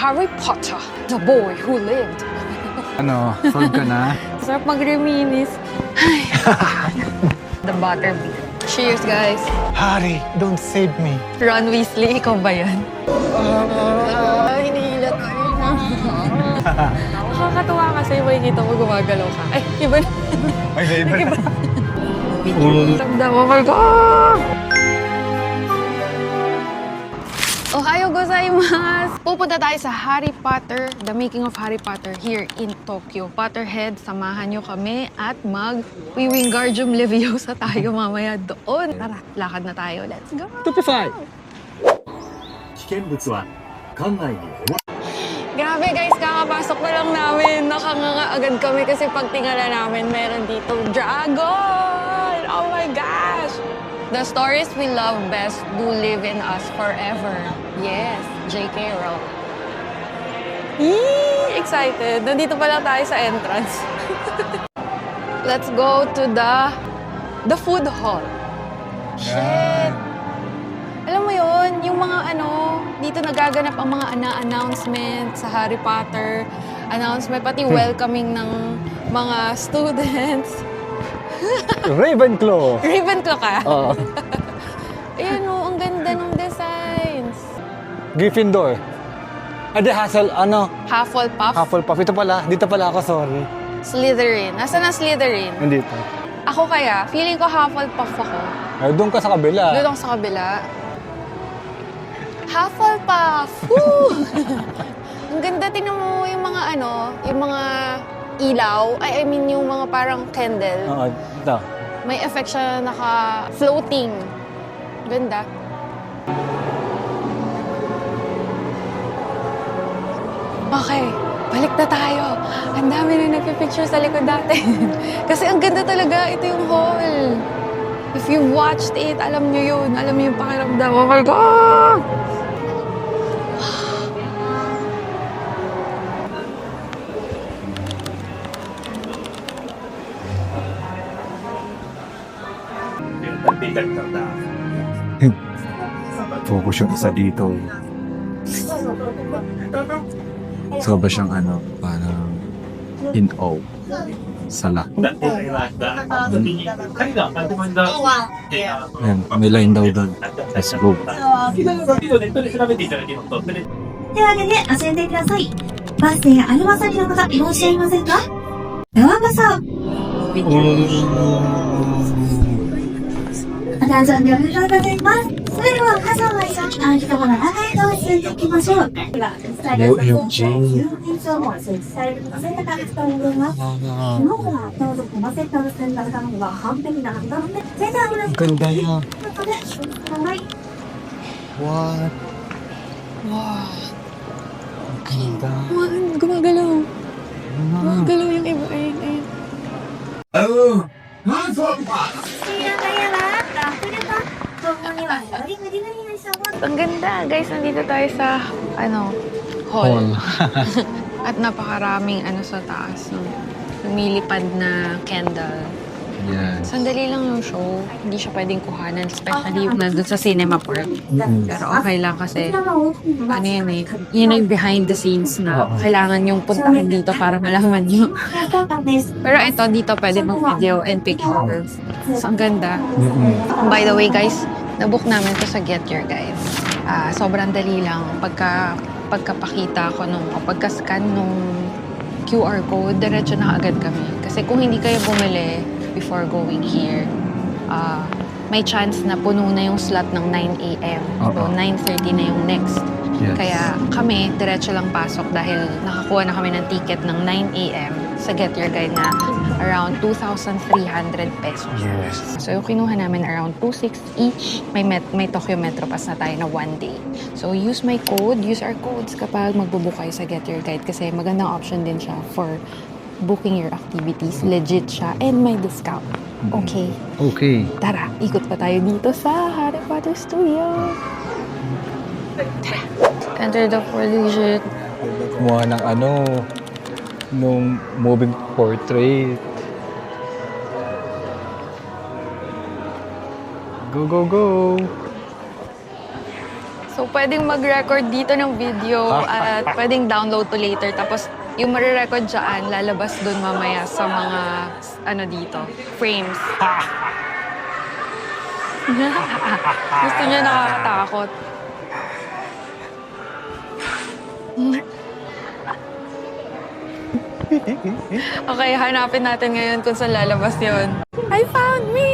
Harry Potter, the boy who lived. Ano, solve ka na? Sarap mag-reminis. Ay. The butterbeer. Cheers, guys. Harry, don't save me. Ron Weasley, ikaw ba yan? Hinihila tayo na. Nakakatuwa kasi makikita mo gumagalaw ka. Ay, iba na. Ay, iba na. Ramdam, oh my God! Ohayo gozaimasu! Pupunta tayo sa Harry Potter, the making of Harry Potter here in Tokyo. Potterhead, samahan nyo kami at mag-Wingardium Leviosa tayo mamaya doon. Tara, lakad na tayo. Let's go! 25! Grabe guys, kakapasok na lang namin. Nakanganga agad kami kasi pag tingala namin, meron dito dragon! Oh my gosh! The stories we love best do live in us forever. Yes, J.K. Rowling. Yee! Excited. Nandito pa lang tayo sa entrance. Let's go to the food hall. Shit! Alam mo yun, yung mga dito nagaganap ang mga announcement sa Harry Potter. Announcement, pati welcoming ng mga students. Ravenclaw! Ravenclaw ka? Oo. Ayan o, ang ganda ng designs. Gryffindor. Ade, Hufflepuff. Hufflepuff. Ito pala, dito pala ako, sorry. Slytherin. Nasaan ang Slytherin? Nandito. Ako kaya, feeling ko Hufflepuff ako. Ay, doon ka sa kabila. Doon ako sa kabila. Hufflepuff! Woo! Ang ganda, tingnan mo yung mga yung mga ilaw. I mean yung mga parang candle. Oo, ito. May effect siya naka-floating. Ganda. Okay, balik na tayo. Ang dami na nagpipicture sa likod natin. Kasi ang ganda talaga. Ito yung hall. If you watched it, alam nyo yun. Alam nyo yung pakiramdam. Oh my God! Focus yung isa dito. So ba siyang parang in awe sa lahat. Ayan, may line daw doon. Let's go. 手を挙げて教えてください。バスでアルバサリの方いらっしゃいませんか？ドアバサ。大丈夫でおめでとうございます。それでは傘を一緒に歩きところ中へと進んでいきましょう。では、スタイルの認証も設置されるので、高くと思います。その後はどうぞコマセットを進んだ方の方が完璧なはずなので、それでは皆さん、Ganda niya. ということで、はい。 What? Wow. Ganda. Gumagalaw. Gumagalaw yung iba. Ayun. Oh! こちらがやら、ラフルバットにはより無理無理な人も Ang ganda. Guys, nandito tayo sa, hall. At napakaraming sa taas. Lumilipad na candle. Yes. Sandali lang yung show. Hindi siya pwedeng kuhanan. Especially yung nandun sa Cinema Park. Pero okay lang kasi, yan eh. Yun yung behind the scenes na kailangan yung puntahan dito para malaman nyo. Pero ito, dito pwede mag-video and pictures. So, ang ganda. By the way, guys, nabook namin to sa Get Your Guide. Sobrang dali lang. Pagkapakita ko o pagka-scan nung QR code, diretso na agad kami. Kasi kung hindi kayo bumili before going here, may chance na puno na yung slot ng 9 a.m. So, 9:30 na yung next. Yes. Kaya kami, diretso lang pasok dahil nakakuha na kami ng ticket ng 9 a.m. sa Get Your Guide na around 2,300 pesos. Yes. So, yung kinuha namin around 2,600 each. May Tokyo Metro Pass na tayo na 1 day. So, use our codes kapag magbubook kayo sa Get Your Guide kasi magandang option din siya for booking your activities. Legit siya and may discount. Okay. Okay. Tara, ikot pa tayo dito sa Harry Potter Studio. Tara. Enter the 4-digit. Kumuha ng nung moving portrait. Go, go, go! So, So, pwedeng mag-record dito ng video at pwedeng download to later. Tapos, yung marirecord dyan, lalabas dun mamaya sa mga, ano dito, frames. Gusto niya nakakatakot. Okay, hanapin natin ngayon kung saan lalabas yun. I found me!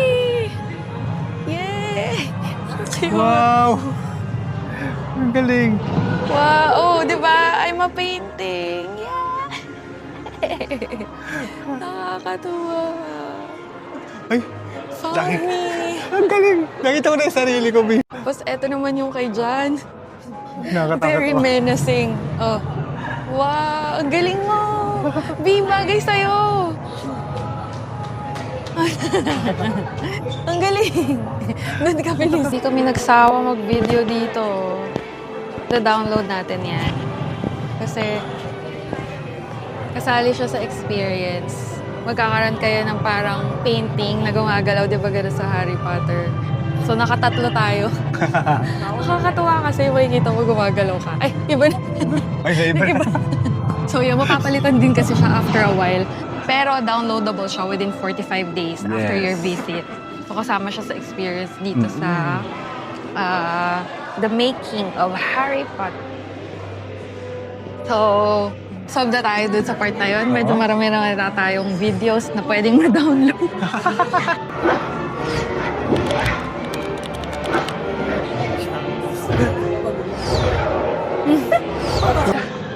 Yay! Wow! Ang galing. Wow! Oh, di ba? I'm a painting! Yeah! Nakakatuwa. Ay, Found laki. me! Ang galing. Nakita ko na yung sarili ko, B. Tapos eto naman yung kay John. Nakakatakot Very ako. menacing. Oh. Wow! Ang galing mo! B, bagay sa'yo! Ang galing! Doon kami Hindi kami nagsawa mag-video dito. Na-download natin yan. Kasi kasali siya sa experience. Magkakaroon kayo ng parang painting na gumagalaw, di ba gano'n sa Harry Potter? So, nakatatlo tayo. Nakakatuwa kasi makikita mo gumagalaw ka. Ay, iba na. Ay, iba. So, yun, mapapalitan din kasi siya after a while. Pero downloadable siya within 45 days after Yes. your visit. So, kasama siya sa experience dito sa The Making of Harry Potter. So, solve na tayo dun sa part na yun. Medyo marami na tayong videos na pwedeng ma-download.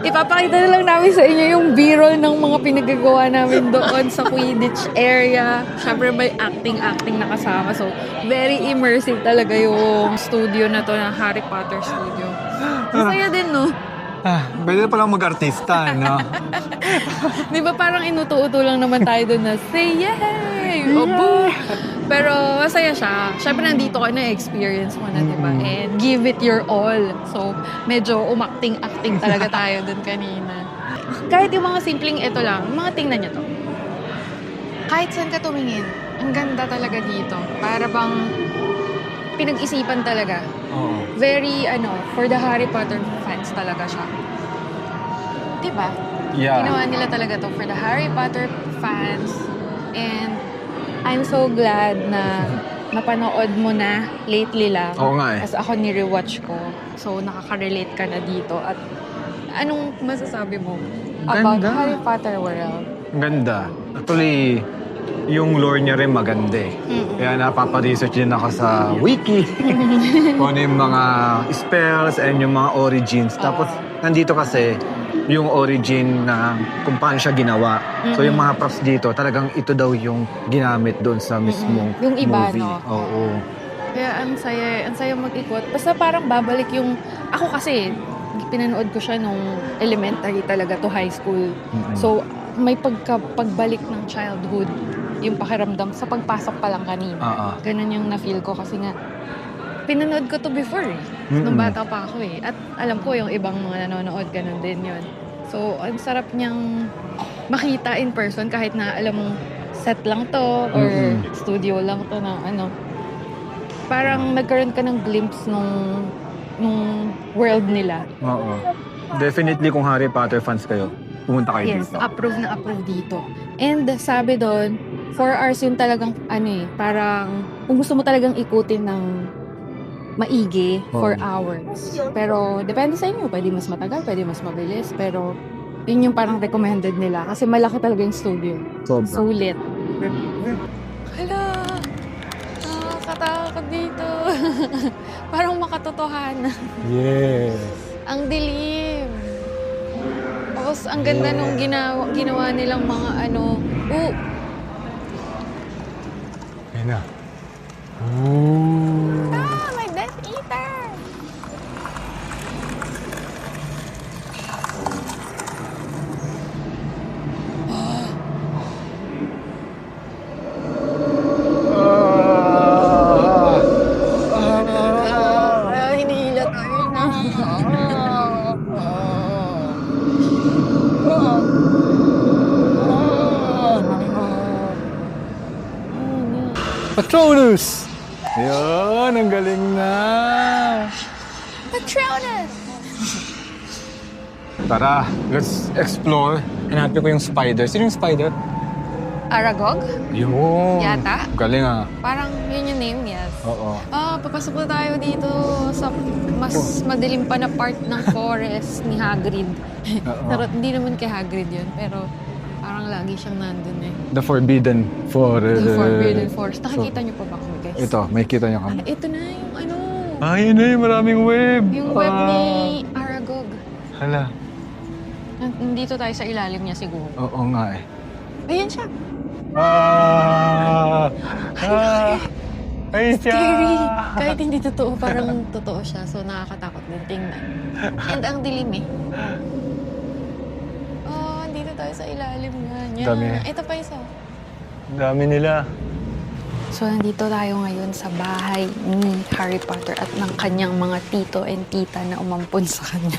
Ipapakita na lang namin sa inyo yung B-roll ng mga pinagagawa namin doon sa Quidditch area. Siyempre may acting-acting na kasama. So, very immersive talaga yung studio na to ng Harry Potter studio. Masaya din, no? Pwede palang mag-artista, no? Di ba parang inuto-uto lang naman tayo doon na say yay! O boo! Pero masaya siya. Siyempre nandito ka na, experience mo na, di ba? And give it your all. So, medyo umakting-acting talaga tayo doon kanina. Kahit yung mga simpleng ito lang, mga tingnan nyo to. Kahit saan ka tumingin, ang ganda talaga dito. Para bang pinag-isipan talaga. Oo. Very, for the Harry Potter fans talaga siya. Di ba? Yeah. Ginawa nila talaga to for the Harry Potter fans. And I'm so glad na napanood mo na lately lang. Oo nga eh. As ako ni-rewatch ko. So, nakaka-relate ka na dito. At anong masasabi mo about Ganda. Harry Potter world? Ang ganda. Actually, yung lore niya rin maganda eh. Kaya napapa-research din ako sa wiki. Kung ano yung mga spells and yung mga origins. Tapos, nandito kasi yung origin na kung paano siya ginawa. So, yung mga props dito, talagang ito daw yung ginamit doon sa mismong Yung iba, movie. no? Oo. Kaya ang saya mag-ikot. Basta parang babalik yung... Ako kasi, pinanood ko siya nung elementary talaga to high school. So, may pagbalik ng childhood, yung pakiramdam sa pagpasok pa lang kanina. Ganun yung na-feel ko kasi nga, pinanood ko to before eh. Nung bata pa ako eh. At alam ko yung ibang mga nanonood, ganun din yun. So, ang sarap niyang makita in person kahit na alam mong set lang to or studio lang to na parang nagkaroon ka ng glimpse nung world nila. Oo. Definitely kung Harry Potter fans kayo, pumunta kayo Yes, dito. approve na approve dito. And sabi doon, 4 hours yung talagang parang kung gusto mo talagang ikutin ng maigi, 4 hours. Pero depende sa inyo, pwede mas matagal, pwede mas mabilis, pero yun yung parang recommended nila kasi malaki talaga yung studio. Sobra. Sulit. Hala! Nakakatakot dito. Parang makatotohanan. Yes. Ang dilim. Tapos ang ganda nung ginawa nilang mga Ayun na. Ooh. may Death Eater! Hinihila tayo na. Patronus! Yun, ang galing na! Patronus! Tara, let's explore. Hanapin ko yung spider. Sino yung spider? Aragog? Yun. Yata? Galing ah. Parang yun yung name, yes. Oo. Papasok na tayo dito sa mas madilim pa na part ng forest ni Hagrid. Pero hindi naman kay Hagrid yun, pero parang lagi siyang nandun eh. The Forbidden Forest. The Forbidden Forest. Nakikita niyo pa ba kami, guys? Ito, may kita niyo kami. Ito na yung ano, Ay, yun na yung maraming web. yung web ni Aragog. Hala. Nandito tayo sa ilalim niya siguro. Oo nga eh. Ayan siya. Ay, siya. Scary. Kahit hindi totoo, parang totoo siya. So, nakakatakot din tingnan. And ang dilim eh. Oh, dito tayo sa ilalim nga niya. Dami. Ito pa isa. Dami nila. So, nandito tayo ngayon sa bahay ni Harry Potter at ng kanyang mga tito and tita na umampun sa kanya.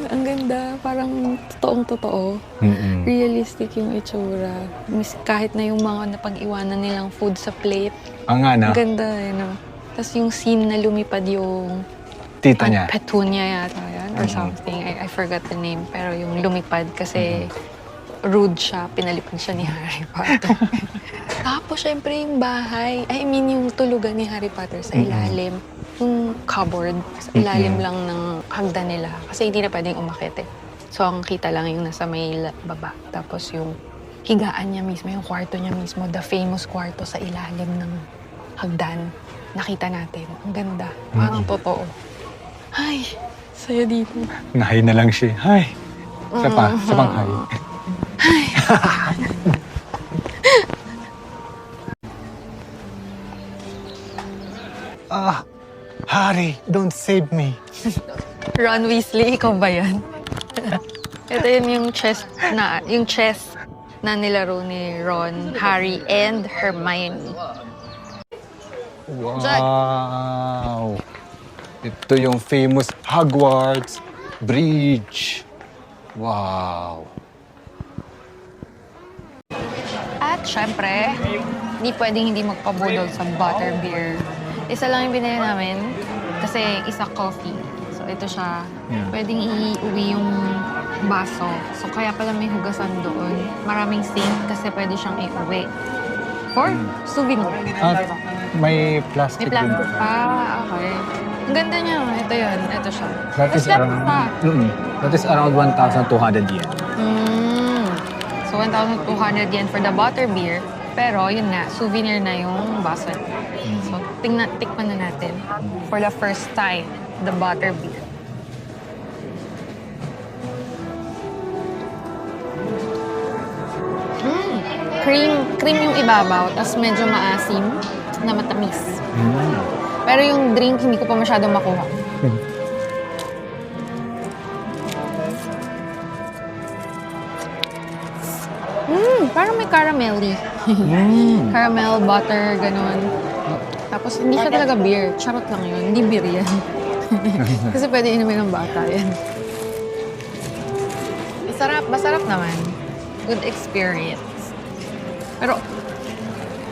Ang ganda. Parang totoong-totoo. Realistic yung itsura. Kahit na yung mga napag-iwanan nilang food sa plate. Ang nga na. Ang ganda eh, no? Tapos yung scene na lumipad yung Tita niya. Petunia yata yan or something. I forgot the name. Pero yung lumipad kasi rude siya. Pinalipad siya ni Harry Potter. Tapos syempre yung bahay. I mean yung tulugan ni Harry Potter sa ilalim. Yung cupboard. Sa ilalim lang ng hagdan nila. Kasi hindi na pwedeng umakit eh. So ang kita lang yung nasa may baba. Tapos yung higaan niya mismo, yung kwarto niya mismo, the famous kwarto sa ilalim ng hagdan. Nakita natin. Ang ganda. Parang totoo. Ay, saya dito. Nahay na lang siya. Hi. Isa pa. Isa pang hi. Harry, don't save me. Ron Weasley, ikaw ba yan? Ito yun yung chess na nilaro ni Ron, Harry, and Hermione. Wow. Ito yung famous Hogwarts Bridge. Wow. At syempre, hindi pwedeng hindi magpabudol sa butterbeer. Isa lang yung binili namin kasi isa coffee. So ito siya. Yeah. Pwedeng iuwi yung baso. So kaya pala may hugasan doon. Maraming sink kasi pwede siyang iuwi. For souvenir. At may plastic, May plastic pa. Okay. Ang ganda niya. Ito yun. Ito siya. That is Tapos around, pa. that is around 1,200 yen. So 1,200 yen for the butterbeer. Pero yun nga, souvenir na yung baso. So tikman na natin. For the first time, the butterbeer. Cream yung ibabaw, tapos medyo maasim na matamis. Pero yung drink, hindi ko pa masyadong makuha. Parang may caramelly. Caramel, butter, ganun. Tapos hindi siya talaga beer. Charot lang yun. Hindi beer yan. Kasi pwede inumin ng bata yan. Masarap naman. Good experience. Pero,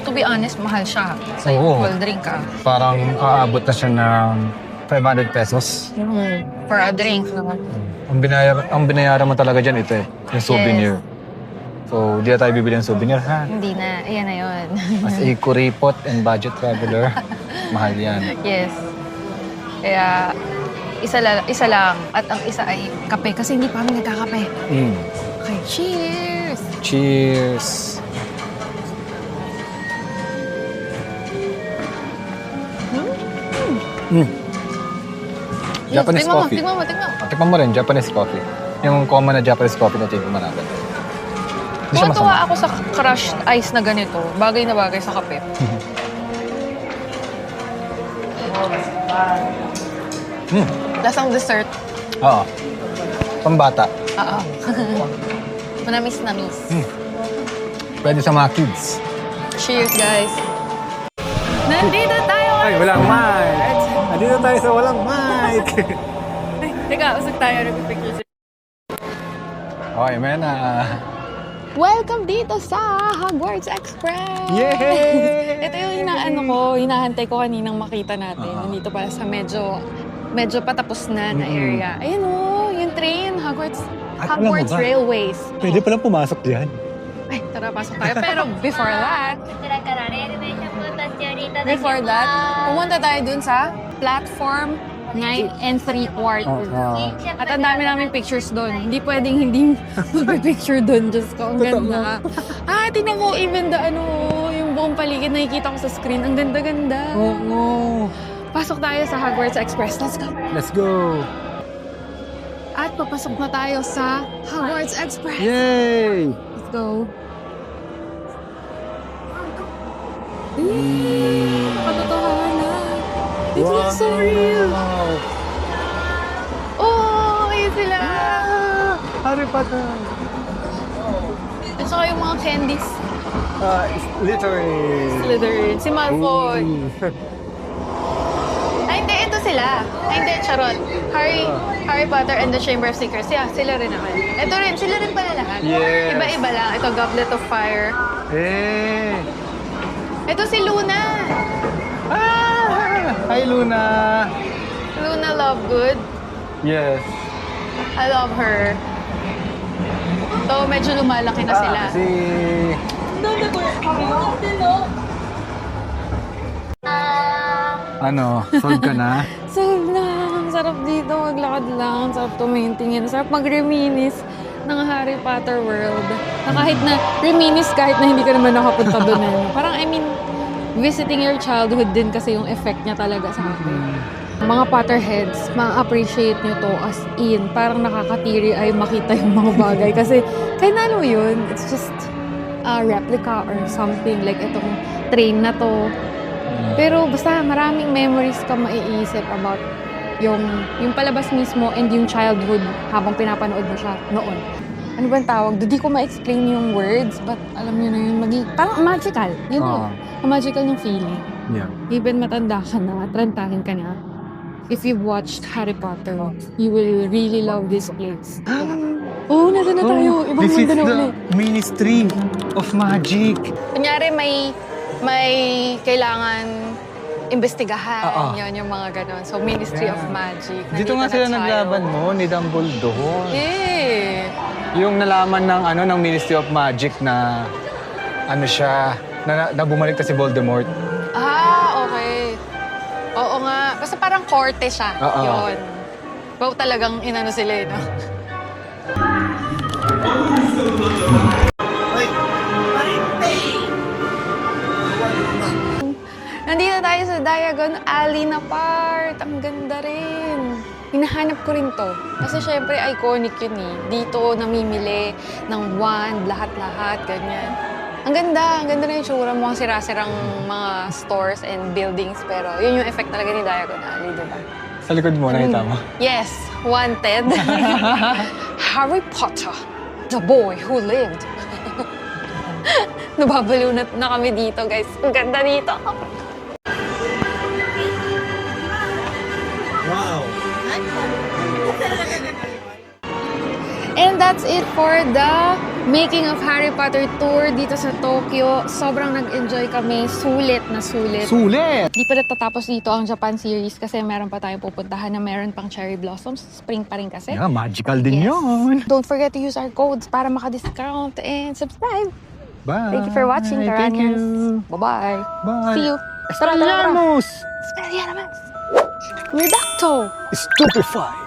to be honest, mahal siya. Sa cold drink ka. Parang aabot na siya ng 500 pesos. For a drink. Ang binayaran mo talaga dyan, ito eh. Yung souvenir. So, di na tayo bibili ng souvenir, ha? Hindi na. Ayan na yun. As a kuripot and budget traveler, mahal yan. Yes. Kaya, isa lang. At ang isa ay kape. Kasi hindi pa kami nagkakape. Okay, cheers! Cheers! Japanese coffee. Tingnan mo. Tikman mo rin, Japanese coffee. Yung common na Japanese coffee na tingnan natin. Hindi siya Tuwa masama. ako sa crushed ice na ganito. Bagay na bagay sa kape. Lasang dessert. Oo. Pambata. Oo. Manamis-namis. Pwede sa mga kids. Cheers, guys. Nandito tayo! Ay, walang mic! Nandito tayo sa walang mic! Teka, usag tayo. Nag-picture. Okay, Mena. Welcome dito sa Hogwarts Express! Yay! Ito yung hinahantay ko kaninang makita natin. Nandito pala sa medyo medyo patapos na area. Ayun o, yung train, Hogwarts alam mo ba? Railways. Pwede palang pumasok diyan. Ay, tara, pasok tayo. Pero before that, こちらからレール電車を立ち寄りいただきます。 before that, pumunta tayo dun sa platform 9 and 3/4. At ang dami naming pictures doon. Hindi pwedeng hindi mag-picture doon. Diyos ko, ang ganda. Tingnan mo, even the yung buong paligid nakikita ko sa screen. Ang ganda-ganda. Oo. Pasok tayo sa Hogwarts Express. Let's go. Let's go. At papasok na tayo sa Hogwarts Express. Yay! Let's go. Patotohanan. It looks so real. Oh, ayun sila. Harry Potter. At saka yung mga candies. Literally. Slytherin. Si Malfoy. Ay, hindi. Ito sila. Ay, hindi. Charot. Harry Potter and the Chamber of Secrets. Yeah, sila rin naman. Ito rin. Sila rin pala lahat. Yes. Iba-iba lang. Ito, Goblet of Fire. Eh. Ito si Luna. Hi, Luna. Luna Lovegood. Yes. I love her. So, medyo lumalaki na sila. Si... Ano, sold ka na? Sarap lang. Sarap dito. Maglakad lang. Sarap tumingin. Sarap mag-reminis ng Harry Potter world. Na kahit na reminis kahit na hindi ka naman nakapunta doon. Parang, I mean, visiting your childhood din kasi yung effect niya talaga sa akin. Mga Potterheads, ma-appreciate nyo to as in. Parang nakakatiri ay makita yung mga bagay. Kasi, kahit na ano yun, it's just a replica or something. Like itong train na to. Pero basta maraming memories ka maiisip about yung palabas mismo and yung childhood habang pinapanood mo siya noon. Ano bang tawag? Di ko ma-explain yung words, but alam nyo na yun, parang magical. Yun Oo. Ang magical yung feeling. Yeah. Even matanda ka na, trantahin ka na, if you've watched Harry Potter, you will really love this place. Oo, nasa na tayo. Ibang This is mundo na the ulit. Ministry of Magic. Kunyari, may kailangan imbestigahan. Yun, yung mga ganon. So, Ministry of Magic. Dito nga Nandito sila na tayo. naglaban mo ni Dumbledore. Yeah. Yung nalaman ng Ministry of Magic na siya, na bumalik na si Voldemort. Okay. Oo nga. Basta parang korte siya. Oo. Yun. Wow, talagang inano sila eh, no? Nandito tayo sa Diagon Alley na part. Ang ganda rin. Hinahanap ko rin to. Kasi syempre, iconic yun eh. Dito, namimili ng wand, lahat-lahat, ganyan. Ang ganda na yung tsura. Mukhang sira-sirang mga stores and buildings. Pero yun yung effect talaga ni Diagon Alley, diba? Sa likod mo, nakita mo? Yes, wanted. Harry Potter, the boy who lived. Nababaliw na kami dito, guys. Ang ganda dito. Wow! And that's it for the Making of Harry Potter tour dito sa Tokyo. Sobrang nag-enjoy kami. Sulit na sulit. Sulit! Di pa natatapos dito ang Japan series kasi meron pa tayong pupuntahan na meron pang cherry blossoms. Spring pa rin kasi. Yeah, magical din Yes. yun. Don't forget to use our codes para maka-discount and subscribe. Bye! Thank you for watching, Thank Karanians. you! Bye-bye. Bye! See you. Tara, tara, tara. Expelliarmus! Expelliarmus. Redacto. Stupefy!